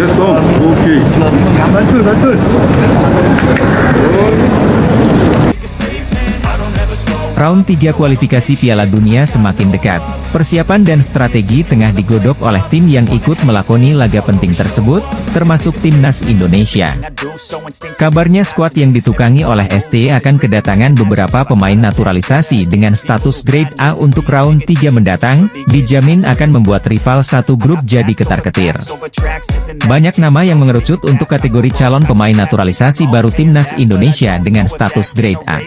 Yes, Tom. Okay. Betul, betul. Round 3 kualifikasi Piala Dunia semakin dekat. Persiapan dan strategi tengah digodok oleh tim yang ikut melakoni laga penting tersebut, termasuk Timnas Indonesia. Kabarnya skuad yang ditukangi oleh ST akan kedatangan beberapa pemain naturalisasi dengan status grade A untuk round 3 mendatang, dijamin akan membuat rival satu grup jadi ketar-ketir. Banyak nama yang mengerucut untuk kategori calon pemain naturalisasi baru Timnas Indonesia dengan status grade A.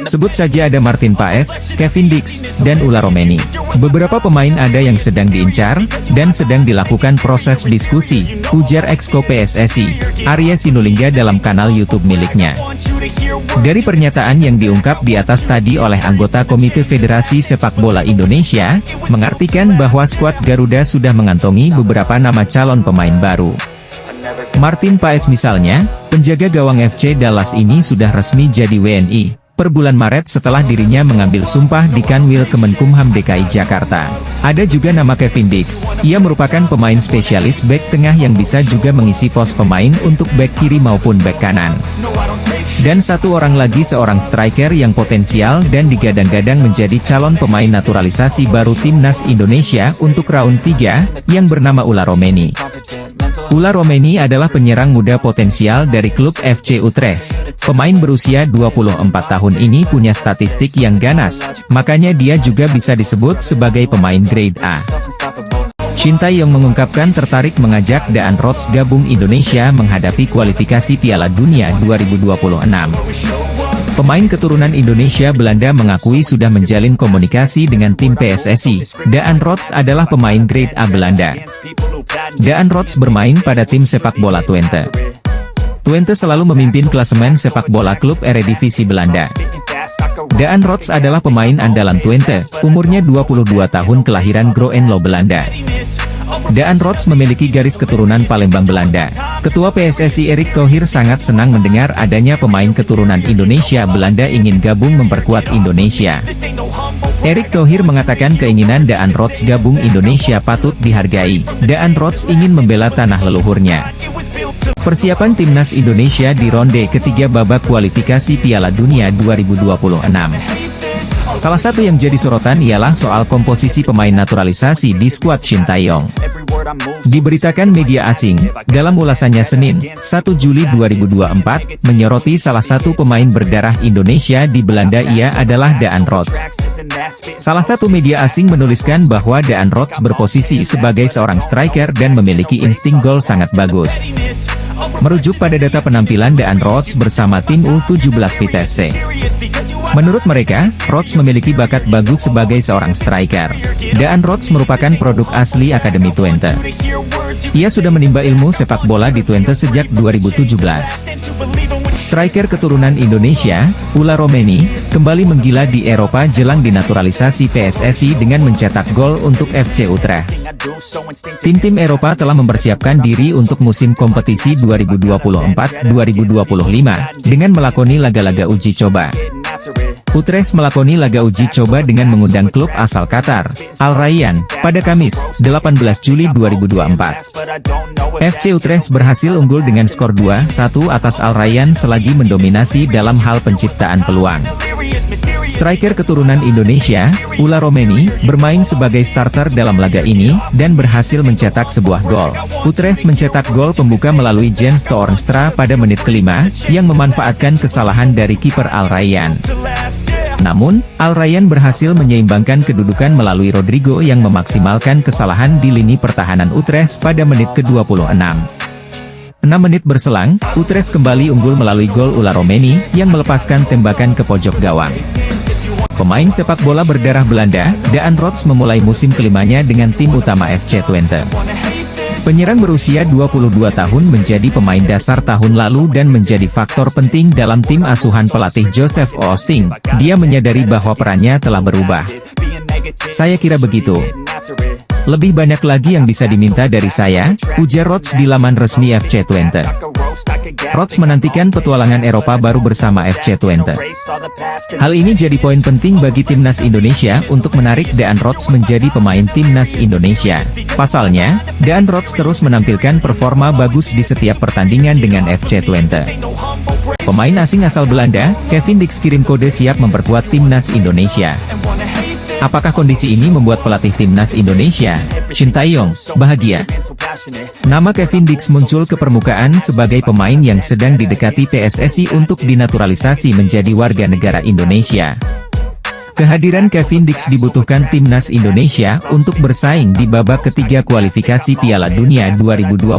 Sebut saja ada Martin Paes, Kevin Dix, dan Ular Romeni. Beberapa pemain ada yang sedang diincar, dan sedang dilakukan proses diskusi, ujar Exco PSSI, Arya Sinulinga dalam kanal YouTube miliknya. Dari pernyataan yang diungkap di atas tadi oleh anggota Komite Federasi Sepak Bola Indonesia, mengartikan bahwa skuad Garuda sudah mengantongi beberapa nama calon pemain baru. Martin Paes misalnya, penjaga gawang FC Dallas ini sudah resmi jadi WNI. Per bulan Maret setelah dirinya mengambil sumpah di Kanwil Kemenkumham DKI Jakarta. Ada juga nama Kevin Dix, ia merupakan pemain spesialis bek tengah yang bisa juga mengisi pos pemain untuk bek kiri maupun bek kanan. Dan satu orang lagi seorang striker yang potensial dan digadang-gadang menjadi calon pemain naturalisasi baru Timnas Indonesia untuk round 3, yang bernama Ular Romeni. Ular Romeni adalah penyerang muda potensial dari klub FC Utrecht. Pemain berusia 24 tahun ini punya statistik yang ganas, makanya dia juga bisa disebut sebagai pemain grade A. Shin Tae-yong mengungkapkan tertarik mengajak Daan Rots gabung Indonesia menghadapi kualifikasi Piala Dunia 2026. Pemain keturunan Indonesia Belanda mengakui sudah menjalin komunikasi dengan tim PSSI. Daan Rots adalah pemain grade A Belanda. Daan Rots bermain pada tim sepak bola Twente. Twente selalu memimpin klasemen sepak bola klub Eredivisie Belanda. Daan Rots adalah pemain andalan Twente, umurnya 22 tahun kelahiran Groenlo, Belanda. Daan Rots memiliki garis keturunan Palembang, Belanda. Ketua PSSI Erick Thohir sangat senang mendengar adanya pemain keturunan Indonesia Belanda ingin gabung memperkuat Indonesia. Erick Thohir mengatakan keinginan Daan Rots gabung Indonesia patut dihargai. Daan Rots ingin membela tanah leluhurnya. Persiapan Timnas Indonesia di ronde ketiga babak kualifikasi Piala Dunia 2026. Salah satu yang jadi sorotan ialah soal komposisi pemain naturalisasi di skuad Shin Tae-yong. Diberitakan media asing, dalam ulasannya Senin, 1 Juli 2024, menyoroti salah satu pemain berdarah Indonesia di Belanda ia adalah Daan Rots. Salah satu media asing menuliskan bahwa Daan Rots berposisi sebagai seorang striker dan memiliki insting gol sangat bagus. Merujuk pada data penampilan Daan Rots bersama tim U17 Vitesse. Menurut mereka, Rots memiliki bakat bagus sebagai seorang striker. Daan Rots merupakan produk asli Akademi Twente. Ia sudah menimba ilmu sepak bola di Twente sejak 2017. Striker keturunan Indonesia, Ular Romeni, kembali menggila di Eropa jelang dinaturalisasi PSSI dengan mencetak gol untuk FC Utrecht. Tim-tim Eropa telah mempersiapkan diri untuk musim kompetisi 2024-2025, dengan melakoni laga-laga uji coba. Utrecht melakoni laga uji coba dengan mengundang klub asal Qatar, Al Rayyan, pada Kamis, 18 Juli 2024. FC Utrecht berhasil unggul dengan skor 2-1 atas Al Rayyan selagi mendominasi dalam hal penciptaan peluang. Striker keturunan Indonesia, Ular Romeni, bermain sebagai starter dalam laga ini, dan berhasil mencetak sebuah gol. Utrecht mencetak gol pembuka melalui Jens Toornstra pada menit kelima, yang memanfaatkan kesalahan dari kiper Al Rayyan. Namun, Al Rayyan berhasil menyeimbangkan kedudukan melalui Rodrigo yang memaksimalkan kesalahan di lini pertahanan Utrecht pada menit ke-26. 6 menit berselang, Utrecht kembali unggul melalui gol Ular Romeni, yang melepaskan tembakan ke pojok gawang. Pemain sepak bola berdarah Belanda, Daan Rots memulai musim kelimanya dengan tim utama FC Twente. Penyerang berusia 22 tahun menjadi pemain dasar tahun lalu dan menjadi faktor penting dalam tim asuhan pelatih Joseph Oosting. Dia menyadari bahwa perannya telah berubah. Saya kira begitu. Lebih banyak lagi yang bisa diminta dari saya, ujar Rots di laman resmi FC Twente. Rhodes menantikan petualangan Eropa baru bersama FC Twente. Hal ini jadi poin penting bagi timnas Indonesia untuk menarik Daan Rhodes menjadi pemain timnas Indonesia. Pasalnya, Daan Rhodes terus menampilkan performa bagus di setiap pertandingan dengan FC Twente. Pemain asing asal Belanda, Kevin Dix kirim kode siap memperkuat timnas Indonesia. Apakah kondisi ini membuat pelatih timnas Indonesia, Shin Tae-yong, bahagia? Nama Kevin Dix muncul ke permukaan sebagai pemain yang sedang didekati PSSI untuk dinaturalisasi menjadi warga negara Indonesia. Kehadiran Kevin Dix dibutuhkan timnas Indonesia untuk bersaing di babak ketiga kualifikasi Piala Dunia 2026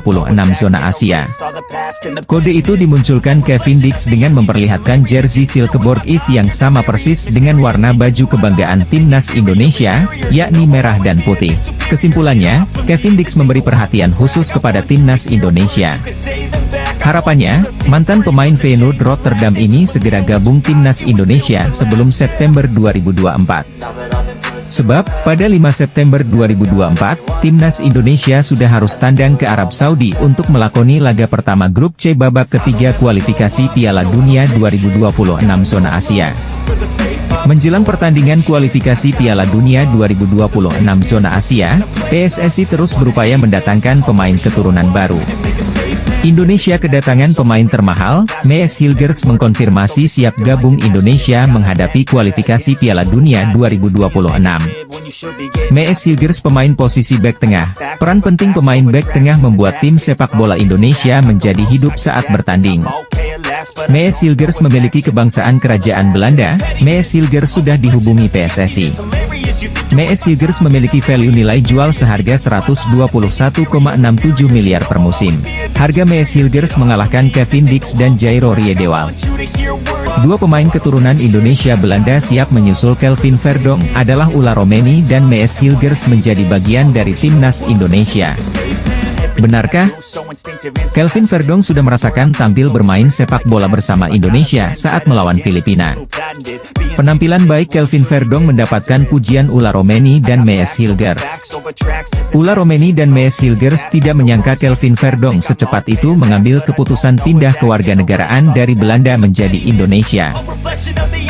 zona Asia. Kode itu dimunculkan Kevin Dix dengan memperlihatkan jersey Silkeborg If yang sama persis dengan warna baju kebanggaan timnas Indonesia, yakni merah dan putih. Kesimpulannya, Kevin Dix memberi perhatian khusus kepada timnas Indonesia. Harapannya, mantan pemain Feyenoord Rotterdam ini segera gabung timnas Indonesia sebelum September 2024. Sebab, pada 5 September 2024, timnas Indonesia sudah harus tandang ke Arab Saudi untuk melakoni laga pertama grup C babak ketiga kualifikasi Piala Dunia 2026 zona Asia. Menjelang pertandingan kualifikasi Piala Dunia 2026 zona Asia, PSSI terus berupaya mendatangkan pemain keturunan baru. Indonesia kedatangan pemain termahal, Mees Hilgers mengkonfirmasi siap gabung Indonesia menghadapi kualifikasi Piala Dunia 2026. Mees Hilgers pemain posisi bek tengah. Peran penting pemain bek tengah membuat tim sepak bola Indonesia menjadi hidup saat bertanding. Mees Hilgers memiliki kebangsaan kerajaan Belanda. Mees Hilgers sudah dihubungi PSSI. Mees Hilgers memiliki value nilai jual seharga 121,67 miliar per musim. Harga Mees Hilgers mengalahkan Kevin Dix dan Jairo Riedewald. Dua pemain keturunan Indonesia Belanda siap menyusul Kelvin Verdonk adalah Ulla Romeni dan Mees Hilgers menjadi bagian dari timnas Indonesia. Benarkah? Kelvin Verdonk sudah merasakan tampil bermain sepak bola bersama Indonesia saat melawan Filipina. Penampilan baik Kelvin Verdonk mendapatkan pujian Ulla Romeni dan Mees Hilgers. Ulla Romeni dan Mees Hilgers tidak menyangka Kelvin Verdonk secepat itu mengambil keputusan pindah kewarganegaraan dari Belanda menjadi Indonesia.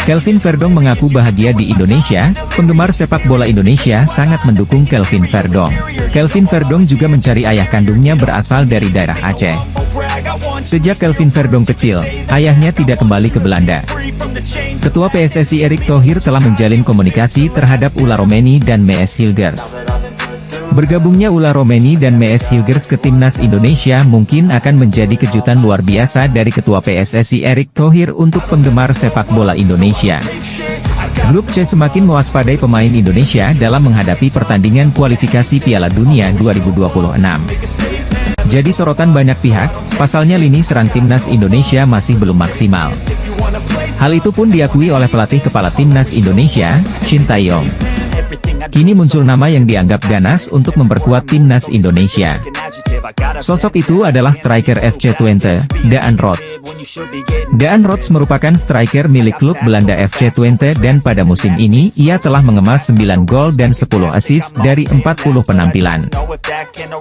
Kelvin Verdonk mengaku bahagia di Indonesia. Penggemar sepak bola Indonesia sangat mendukung Kelvin Verdonk. Kelvin Verdonk juga mencari ayah kandungnya berasal dari daerah Aceh. Sejak Kelvin Verdonk kecil, ayahnya tidak kembali ke Belanda. Ketua PSSI Erick Thohir telah menjalin komunikasi terhadap Ulla Romeni dan Mees Hilgers. Bergabungnya Ulla Romeni dan Mees Hilgers ke timnas Indonesia mungkin akan menjadi kejutan luar biasa dari Ketua PSSI Erick Thohir untuk penggemar sepak bola Indonesia. Grup C semakin mewaspadai pemain Indonesia dalam menghadapi pertandingan kualifikasi Piala Dunia 2026. Jadi sorotan banyak pihak, pasalnya lini serang timnas Indonesia masih belum maksimal. Hal itu pun diakui oleh pelatih kepala timnas Indonesia, Shin Tae-yong. Kini muncul nama yang dianggap ganas untuk memperkuat timnas Indonesia. Sosok itu adalah striker FC Twente, Daan Rhodes. Daan Rhodes merupakan striker milik klub Belanda FC Twente dan pada musim ini ia telah mengemas 9 gol dan 10 assist dari 40 penampilan.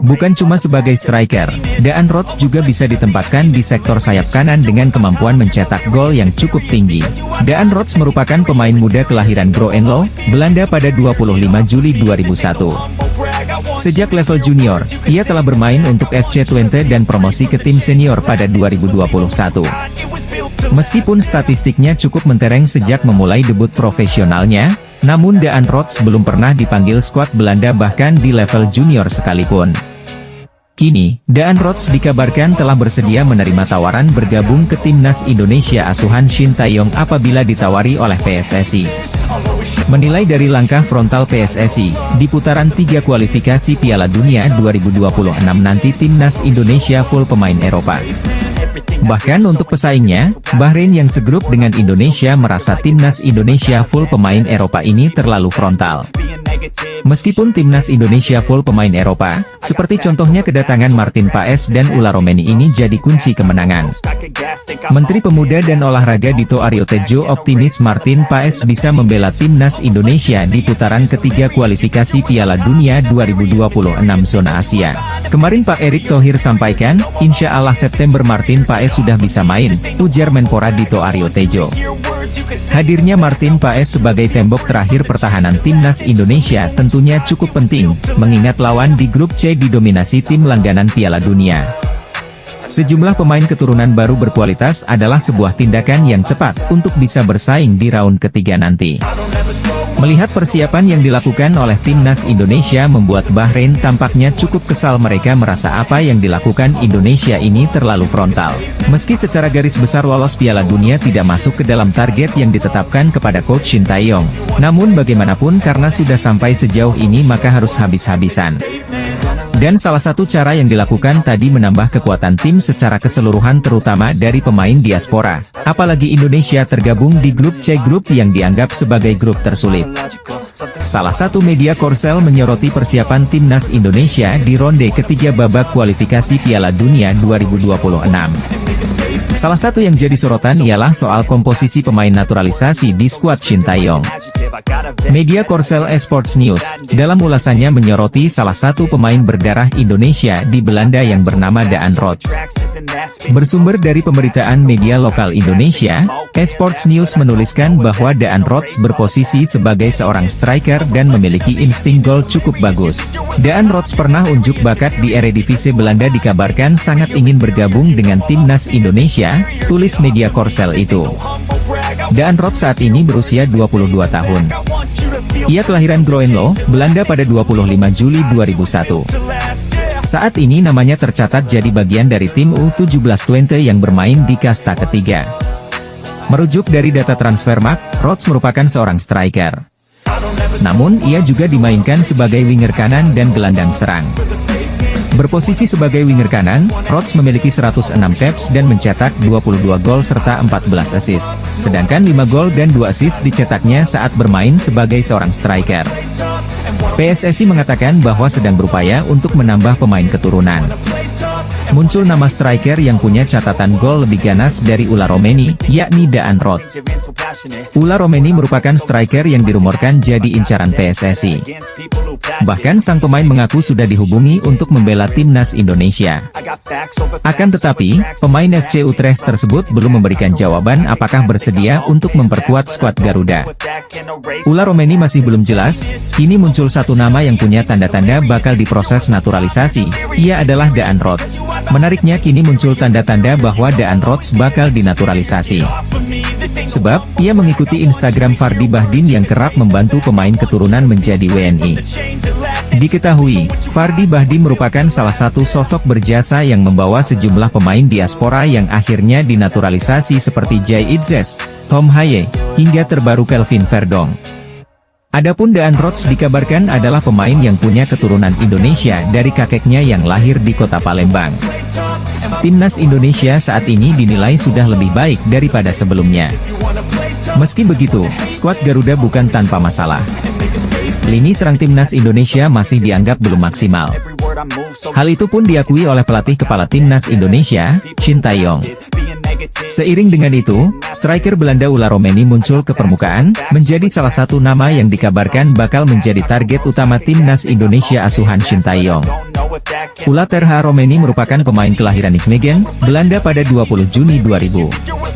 Bukan cuma sebagai striker, Daan Rhodes juga bisa ditempatkan di sektor sayap kanan dengan kemampuan mencetak gol yang cukup tinggi. Daan Rhodes merupakan pemain muda kelahiran Groenlo, Belanda pada 25 Juli 2001. Sejak level junior, ia telah bermain untuk FC Twente dan promosi ke tim senior pada 2021. Meskipun statistiknya cukup mentereng sejak memulai debut profesionalnya, namun Daan Rhodes belum pernah dipanggil skuad Belanda bahkan di level junior sekalipun. Kini, Daan Rhodes dikabarkan telah bersedia menerima tawaran bergabung ke timnas Indonesia asuhan Shin Tae-yong apabila ditawari oleh PSSI. Menilai dari langkah frontal PSSI, di putaran 3 kualifikasi Piala Dunia 2026 nanti timnas Indonesia full pemain Eropa. Bahkan untuk pesaingnya, Bahrain yang segrup dengan Indonesia merasa timnas Indonesia full pemain Eropa ini terlalu frontal. Meskipun timnas Indonesia full pemain Eropa, seperti contohnya kedatangan Martin Paes dan Ularoemeni ini jadi kunci kemenangan. Menteri Pemuda dan Olahraga Dito Aryo Tejo optimis Martin Paes bisa membela timnas Indonesia di putaran ketiga kualifikasi Piala Dunia 2026 zona Asia. Kemarin Pak Erick Thohir sampaikan, insya Allah September Martin Paes sudah bisa main, ujar Menpora Dito Aryo Tejo. Hadirnya Martin Paes sebagai tembok terakhir pertahanan timnas Indonesia tentunya cukup penting, mengingat lawan di grup C didominasi tim langganan Piala Dunia. Sejumlah pemain keturunan baru berkualitas adalah sebuah tindakan yang tepat untuk bisa bersaing di raun ketiga nanti. Melihat persiapan yang dilakukan oleh timnas Indonesia membuat Bahrain tampaknya cukup kesal, mereka merasa apa yang dilakukan Indonesia ini terlalu frontal. Meski secara garis besar lolos Piala Dunia tidak masuk ke dalam target yang ditetapkan kepada Coach Shin Tae-yong, namun bagaimanapun karena sudah sampai sejauh ini maka harus habis-habisan. Dan salah satu cara yang dilakukan tadi menambah kekuatan tim secara keseluruhan terutama dari pemain diaspora. Apalagi Indonesia tergabung di grup C, grup yang dianggap sebagai grup tersulit. Salah satu media Korsel menyoroti persiapan timnas Indonesia di ronde ketiga babak kualifikasi Piala Dunia 2026. Salah satu yang jadi sorotan ialah soal komposisi pemain naturalisasi di skuad Shin Tae-yong. Media Korsel Esports News, dalam ulasannya menyoroti salah satu pemain berdarah Indonesia di Belanda yang bernama Daan Rots. Bersumber dari pemberitaan media lokal Indonesia, Esports News menuliskan bahwa Daan Rots berposisi sebagai seorang striker dan memiliki insting gol cukup bagus. Daan Rots pernah unjuk bakat di Eredivisie Belanda, dikabarkan sangat ingin bergabung dengan timnas Indonesia, tulis media Korsel itu. Daan Rots saat ini berusia 22 tahun. Ia kelahiran Groenlo, Belanda pada 25 Juli 2001. Saat ini namanya tercatat jadi bagian dari tim U17 Twente yang bermain di kasta ketiga. Merujuk dari data Transfermarkt, Rots merupakan seorang striker. Namun ia juga dimainkan sebagai winger kanan dan gelandang serang. Berposisi sebagai winger kanan, Rots memiliki 106 caps dan mencetak 22 gol serta 14 assist. Sedangkan 5 gol dan 2 assist dicetaknya saat bermain sebagai seorang striker. PSSI mengatakan bahwa sedang berupaya untuk menambah pemain keturunan. Muncul nama striker yang punya catatan gol lebih ganas dari Ularoemeni, yakni Daan Rots. Ularoemeni merupakan striker yang dirumorkan jadi incaran PSSI. Bahkan sang pemain mengaku sudah dihubungi untuk membela timnas Indonesia. Akan tetapi, pemain FC Utrecht tersebut belum memberikan jawaban apakah bersedia untuk memperkuat skuad Garuda. Ularoemeni masih belum jelas, kini muncul satu nama yang punya tanda-tanda bakal diproses naturalisasi, ia adalah Daan Rots. Menariknya kini muncul tanda-tanda bahwa Daan Rots bakal dinaturalisasi. Sebab, ia mengikuti Instagram Fardi Bahdin yang kerap membantu pemain keturunan menjadi WNI. Diketahui, Fardi Bahdin merupakan salah satu sosok berjasa yang membawa sejumlah pemain diaspora yang akhirnya dinaturalisasi seperti Jay Itzes, Tom Haye, hingga terbaru Kelvin Verdong. Adapun Daan Rots dikabarkan adalah pemain yang punya keturunan Indonesia dari kakeknya yang lahir di kota Palembang. Timnas Indonesia saat ini dinilai sudah lebih baik daripada sebelumnya. Meski begitu, skuad Garuda bukan tanpa masalah. Lini serang timnas Indonesia masih dianggap belum maksimal. Hal itu pun diakui oleh pelatih kepala timnas Indonesia, Shin Tae-yong. Seiring dengan itu, striker Belanda Ularoemeni muncul ke permukaan, menjadi salah satu nama yang dikabarkan bakal menjadi target utama timnas Indonesia asuhan Shin Tae-yong. Ularoemeni merupakan pemain kelahiran Nijmegen, Belanda pada 20 Juni 2000.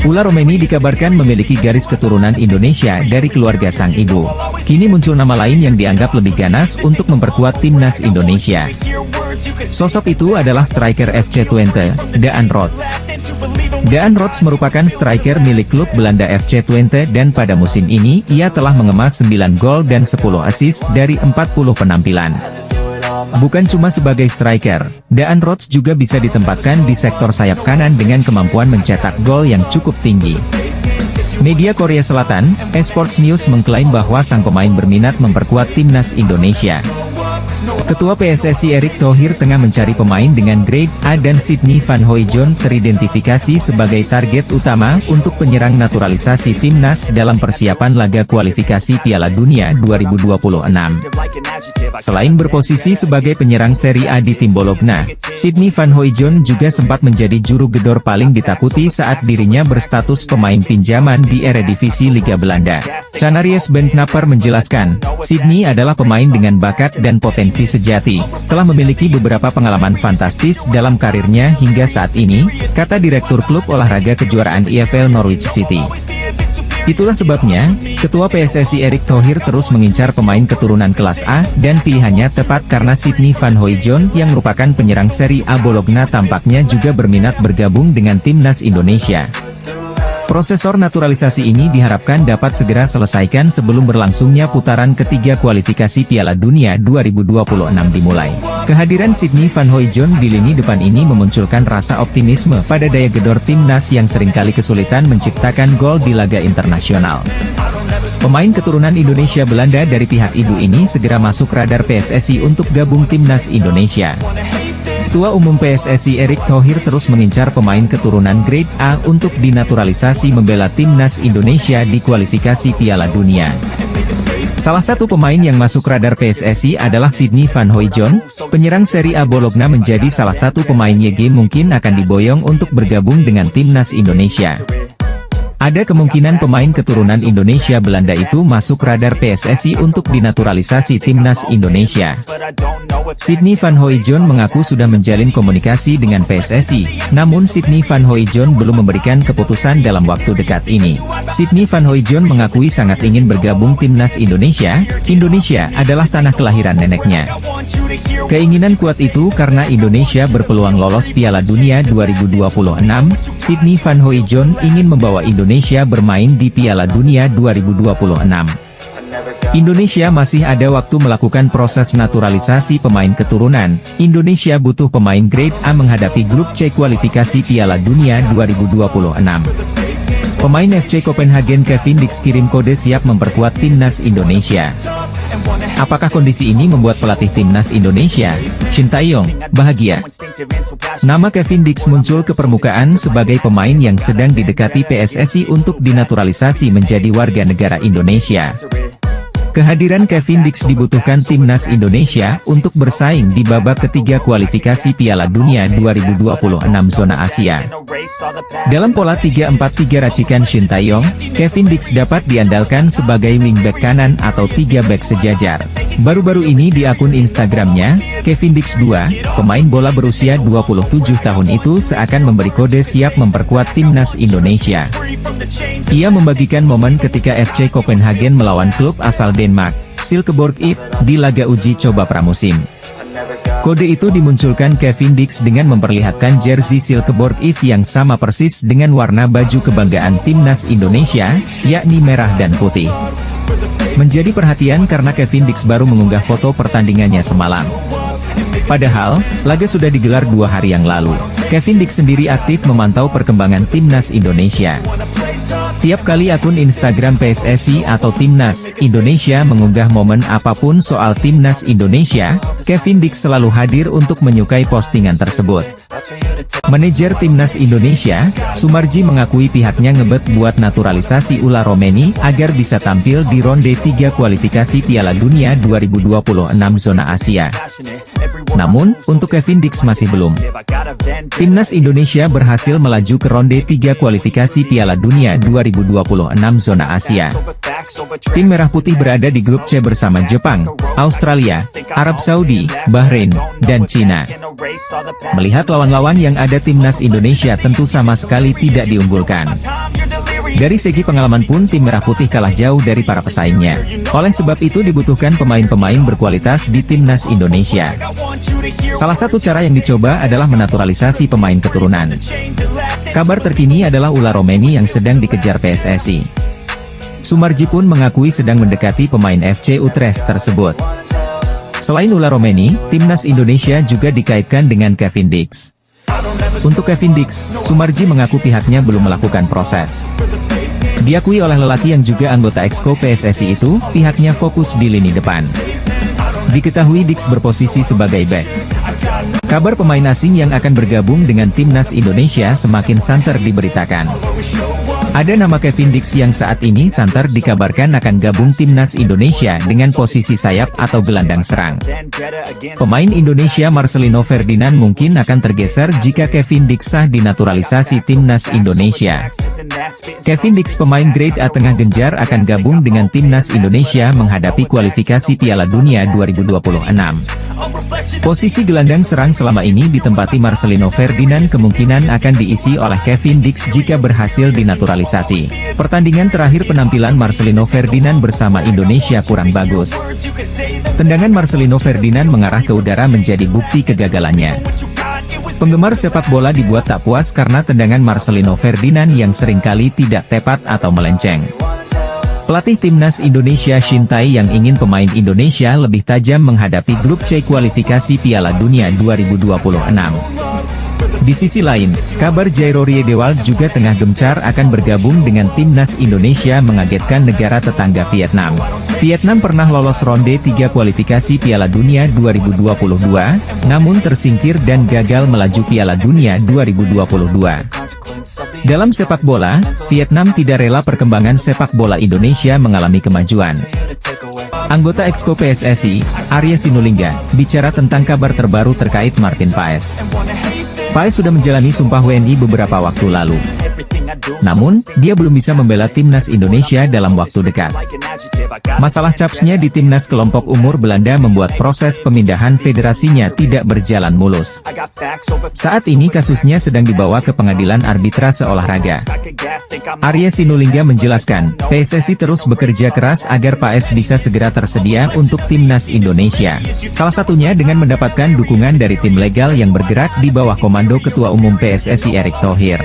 Ularoemeni dikabarkan memiliki garis keturunan Indonesia dari keluarga sang ibu. Kini muncul nama lain yang dianggap lebih ganas untuk memperkuat timnas Indonesia. Sosok itu adalah striker FC Twente, Daan Rots. Daan Rots merupakan striker milik klub Belanda FC Twente dan pada musim ini ia telah mengemas 9 gol dan 10 assist dari 40 penampilan. Bukan cuma sebagai striker, Daan Rots juga bisa ditempatkan di sektor sayap kanan dengan kemampuan mencetak gol yang cukup tinggi. Media Korea Selatan, Esports News mengklaim bahwa sang pemain berminat memperkuat timnas Indonesia. Ketua PSSI Erick Thohir tengah mencari pemain dengan grade A dan Sydney Van Hooijdonk teridentifikasi sebagai target utama untuk penyerang naturalisasi timnas dalam persiapan laga kualifikasi Piala Dunia 2026. Selain berposisi sebagai penyerang Serie A di tim Bologna, Sydney Van Hooijdonk juga sempat menjadi juru gedor paling ditakuti saat dirinya berstatus pemain pinjaman di Eredivisie Liga Belanda. Canaries Bentnapper menjelaskan, Sydney adalah pemain dengan bakat dan potensi sejati, telah memiliki beberapa pengalaman fantastis dalam karirnya hingga saat ini, kata Direktur Klub Olahraga Kejuaraan EFL Norwich City. Itulah sebabnya, Ketua PSSI Erick Thohir terus mengincar pemain keturunan kelas A, dan pilihannya tepat karena Sydney Van Hooijdonk yang merupakan penyerang Serie A Bologna tampaknya juga berminat bergabung dengan timnas Indonesia. Prosesor naturalisasi ini diharapkan dapat segera selesaikan sebelum berlangsungnya putaran ketiga kualifikasi Piala Dunia 2026 dimulai. Kehadiran Sydney Van Hooijdonk di lini depan ini memunculkan rasa optimisme pada daya gedor timnas yang seringkali kesulitan menciptakan gol di laga internasional. Pemain keturunan Indonesia Belanda dari pihak ibu ini segera masuk radar PSSI untuk gabung timnas Indonesia. Ketua Umum PSSI Erick Thohir terus mengincar pemain keturunan grade A untuk dinaturalisasi membela timnas Indonesia di kualifikasi Piala Dunia. Salah satu pemain yang masuk radar PSSI adalah Sydney Van Hooijdonk, penyerang Serie A Bologna menjadi salah satu pemain YG mungkin akan diboyong untuk bergabung dengan timnas Indonesia. Ada kemungkinan pemain keturunan Indonesia Belanda itu masuk radar PSSI untuk dinaturalisasi timnas Indonesia. Sydney Van Hooijdonk mengaku sudah menjalin komunikasi dengan PSSI, namun Sydney Van Hooijdonk belum memberikan keputusan dalam waktu dekat ini. Sydney Van Hooijdonk mengakui sangat ingin bergabung timnas Indonesia. Indonesia adalah tanah kelahiran neneknya. Keinginan kuat itu karena Indonesia berpeluang lolos Piala Dunia 2026, Sydney Van Hooijdonk ingin membawa Indonesia bermain di Piala Dunia 2026. Indonesia masih ada waktu melakukan proses naturalisasi pemain keturunan. Indonesia butuh pemain grade A menghadapi grup C kualifikasi Piala Dunia 2026. Pemain FC Copenhagen Kevin Dix kirim kode siap memperkuat timnas Indonesia. Apakah kondisi ini membuat pelatih timnas Indonesia, Shin Tae-yong, bahagia? Nama Kevin Dix muncul ke permukaan sebagai pemain yang sedang didekati PSSI untuk dinaturalisasi menjadi warga negara Indonesia. Kehadiran Kevin Dix dibutuhkan timnas Indonesia untuk bersaing di babak ketiga kualifikasi Piala Dunia 2026 zona Asia. Dalam pola 3-4-3 racikan Shin Tae-yong, Kevin Dix dapat diandalkan sebagai wingback kanan atau 3 back sejajar. Baru-baru ini di akun Instagramnya, Kevin Dix 2, pemain bola berusia 27 tahun itu seakan memberi kode siap memperkuat timnas Indonesia. Ia membagikan momen ketika FC Copenhagen melawan klub asal Denmark, Silkeborg IF, di laga uji coba pramusim. Kode itu dimunculkan Kevin Dix dengan memperlihatkan jersey Silkeborg IF yang sama persis dengan warna baju kebanggaan timnas Indonesia, yakni merah dan putih. Menjadi perhatian karena Kevin Dix baru mengunggah foto pertandingannya semalam. Padahal, laga sudah digelar 2 hari yang lalu. Kevin Dix sendiri aktif memantau perkembangan timnas Indonesia. Tiap kali akun Instagram PSSI atau Timnas Indonesia mengunggah momen apapun soal Timnas Indonesia, Kevin Dix selalu hadir untuk menyukai postingan tersebut. Manajer Timnas Indonesia, Sumarji mengakui pihaknya ngebet buat naturalisasi Ula Romeni agar bisa tampil di ronde 3 kualifikasi Piala Dunia 2026 zona Asia. Namun, untuk Kevin Dix masih belum. Timnas Indonesia berhasil melaju ke ronde 3 kualifikasi Piala Dunia 2026 zona Asia. Tim Merah Putih berada di grup C bersama Jepang, Australia, Arab Saudi, Bahrain, dan Cina. Melihat lawan-lawan yang ada timnas Indonesia tentu sama sekali tidak diunggulkan. Dari segi pengalaman pun tim Merah Putih kalah jauh dari para pesaingnya. Oleh sebab itu dibutuhkan pemain-pemain berkualitas di timnas Indonesia. Salah satu cara yang dicoba adalah menaturalisasi pemain keturunan. Kabar terkini adalah Ula Romeni yang sedang dikejar PSSI. Sumarji pun mengakui sedang mendekati pemain FC Utrecht tersebut. Selain Ula Romeni, timnas Indonesia juga dikaitkan dengan Kevin Dix. Untuk Kevin Dix, Sumarji mengaku pihaknya belum melakukan proses. Diakui oleh lelaki yang juga anggota Exco PSSI itu, pihaknya fokus di lini depan. Diketahui Dix berposisi sebagai bek. Kabar pemain asing yang akan bergabung dengan timnas Indonesia semakin santer diberitakan. Ada nama Kevin Dix yang saat ini santer dikabarkan akan gabung timnas Indonesia dengan posisi sayap atau gelandang serang. Pemain Indonesia Marcelino Ferdinand mungkin akan tergeser jika Kevin Dix sah dinaturalisasi timnas Indonesia. Kevin Dix, pemain grade A tengah genjar, akan gabung dengan timnas Indonesia menghadapi kualifikasi Piala Dunia 2026. Posisi gelandang serang selama ini ditempati Marcelino Ferdinand kemungkinan akan diisi oleh Kevin Dix jika berhasil dinaturalisasi. Pertandingan terakhir penampilan Marcelino Ferdinand bersama Indonesia kurang bagus. Tendangan Marcelino Ferdinand mengarah ke udara menjadi bukti kegagalannya. Penggemar sepak bola dibuat tak puas karena tendangan Marcelino Ferdinand yang seringkali tidak tepat atau melenceng. Pelatih timnas Indonesia Shin Tae yang ingin pemain Indonesia lebih tajam menghadapi grup C kualifikasi Piala Dunia 2026. Di sisi lain, kabar Jairo Riedewald juga tengah gencar akan bergabung dengan timnas Indonesia mengagetkan negara tetangga Vietnam. Vietnam pernah lolos ronde 3 kualifikasi Piala Dunia 2022, namun tersingkir dan gagal melaju Piala Dunia 2022. Dalam sepak bola, Vietnam tidak rela perkembangan sepak bola Indonesia mengalami kemajuan. Anggota Exco PSSI, Arya Sinulinga, bicara tentang kabar terbaru terkait Martin Paes. Paes sudah menjalani sumpah WNI beberapa waktu lalu. Namun, dia belum bisa membela timnas Indonesia dalam waktu dekat. Masalah capsnya di timnas kelompok umur Belanda membuat proses pemindahan federasinya tidak berjalan mulus. Saat ini kasusnya sedang dibawa ke pengadilan arbitrase olahraga. Arya Sinulinga menjelaskan, PSSI terus bekerja keras agar Paes bisa segera tersedia untuk timnas Indonesia. Salah satunya dengan mendapatkan dukungan dari tim legal yang bergerak di bawah komando Ketua Umum PSSI Erick Thohir.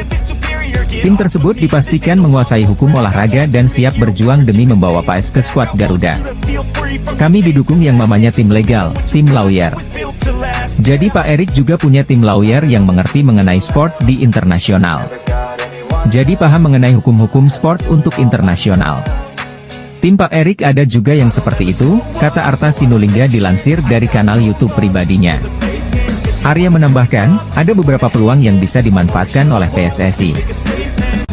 Tim tersebut dipastikan menguasai hukum olahraga dan siap berjuang demi membawa Paes ke skuad Garuda. Kami didukung yang namanya tim legal, tim lawyer. Jadi Pak Erick juga punya tim lawyer yang mengerti mengenai sport di internasional. Jadi paham mengenai hukum-hukum sport untuk internasional. Tim Pak Erick ada juga yang seperti itu, kata Arta Sinulinga dilansir dari kanal YouTube pribadinya. Arya menambahkan, ada beberapa peluang yang bisa dimanfaatkan oleh PSSI.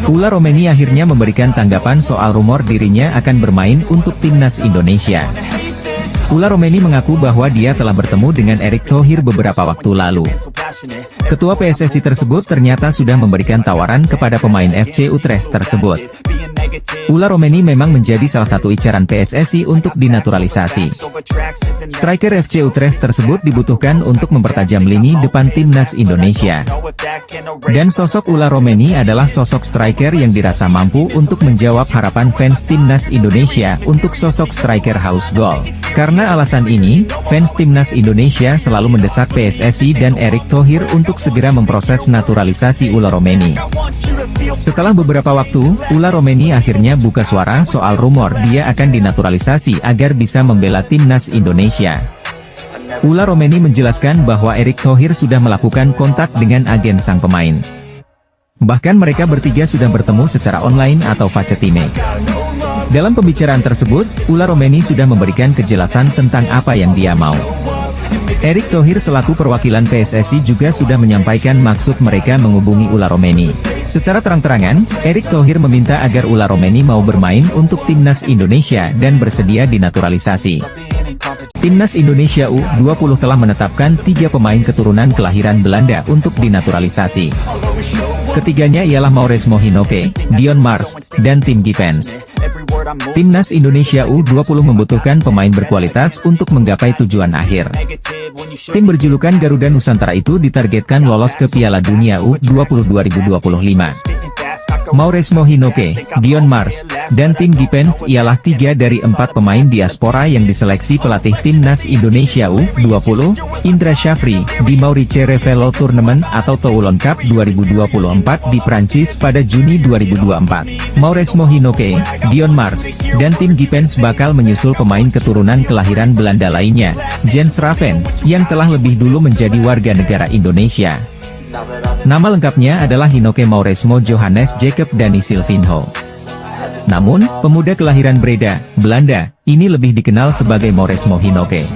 Ula Romeni akhirnya memberikan tanggapan soal rumor dirinya akan bermain untuk timnas Indonesia. Ula Romeni mengaku bahwa dia telah bertemu dengan Erick Thohir beberapa waktu lalu. Ketua PSSI tersebut ternyata sudah memberikan tawaran kepada pemain FC Utrecht tersebut. Ula Romeni memang menjadi salah satu incaran PSSI untuk dinaturalisasi. Striker FC Utrecht tersebut dibutuhkan untuk mempertajam lini depan timnas Indonesia. Dan sosok Ula Romeni adalah sosok striker yang dirasa mampu untuk menjawab harapan fans timnas Indonesia untuk sosok striker haus gol. Karena alasan ini, fans timnas Indonesia selalu mendesak PSSI dan Erick Thohir untuk segera memproses naturalisasi Ula Romeni. Setelah beberapa waktu, Ula Romeni akhirnya buka suara soal rumor dia akan dinaturalisasi agar bisa membela timnas Indonesia. Ula Romeni menjelaskan bahwa Erick Thohir sudah melakukan kontak dengan agen sang pemain. Bahkan mereka bertiga sudah bertemu secara online atau facetime. Dalam pembicaraan tersebut, Ula Romeni sudah memberikan kejelasan tentang apa yang dia mau. Erick Thohir selaku perwakilan PSSI juga sudah menyampaikan maksud mereka menghubungi Ula Romeni. Secara terang-terangan, Erick Thohir meminta agar Ula Romeni mau bermain untuk timnas Indonesia dan bersedia dinaturalisasi. Timnas Indonesia U20 telah menetapkan 3 pemain keturunan kelahiran Belanda untuk dinaturalisasi. Ketiganya ialah Mauresmo Hinoke, Dion Mars, dan Tim Gippens. Timnas Indonesia U20 membutuhkan pemain berkualitas untuk menggapai tujuan akhir. Tim berjulukan Garuda Nusantara itu ditargetkan lolos ke Piala Dunia U20 2025. Mauresmo Hinoke, Dion Mars, dan Tim Gippens ialah 3 dari 4 pemain diaspora yang diseleksi pelatih Timnas Indonesia U20, Indra Syafri, di Maurice Revello Tournament atau Toulon Cup 2024 di Prancis pada Juni 2024. Mauresmo Hinoke, Dion Mars, dan Tim Gippens bakal menyusul pemain keturunan kelahiran Belanda lainnya, Jens Raven, yang telah lebih dulu menjadi warga negara Indonesia. Nama lengkapnya adalah Hinoke Mauresmo Johannes Jacob Dani Silvinho. Namun, pemuda kelahiran Breda, Belanda, ini lebih dikenal sebagai Mauresmo Hinoke.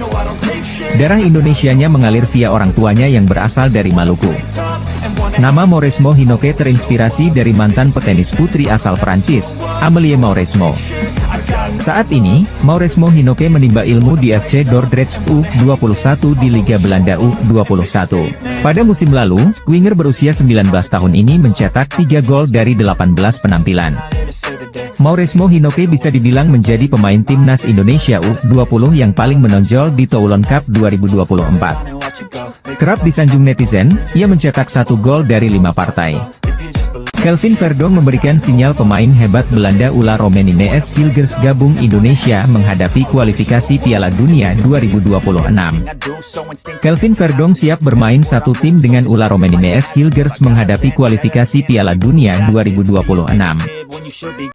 Darah Indonesianya mengalir via orang tuanya yang berasal dari Maluku. Nama Mauresmo Hinoke terinspirasi dari mantan petenis putri asal Prancis, Amélie Mauresmo. Saat ini, Mauresmo Hinoke menimba ilmu di FC Dordrecht U21 di Liga Belanda U21. Pada musim lalu, winger berusia 19 tahun ini mencetak 3 gol dari 18 penampilan. Mauresmo Hinoke bisa dibilang menjadi pemain timnas Indonesia U20 yang paling menonjol di Toulon Cup 2024. Kerap disanjung netizen, ia mencetak 1 gol dari 5 partai. Kelvin Verdonk memberikan sinyal pemain hebat Belanda Ola Romeninnes Hilgers gabung Indonesia menghadapi kualifikasi Piala Dunia 2026. Kelvin Verdonk siap bermain satu tim dengan Ola Romeninnes Hilgers menghadapi kualifikasi Piala Dunia 2026.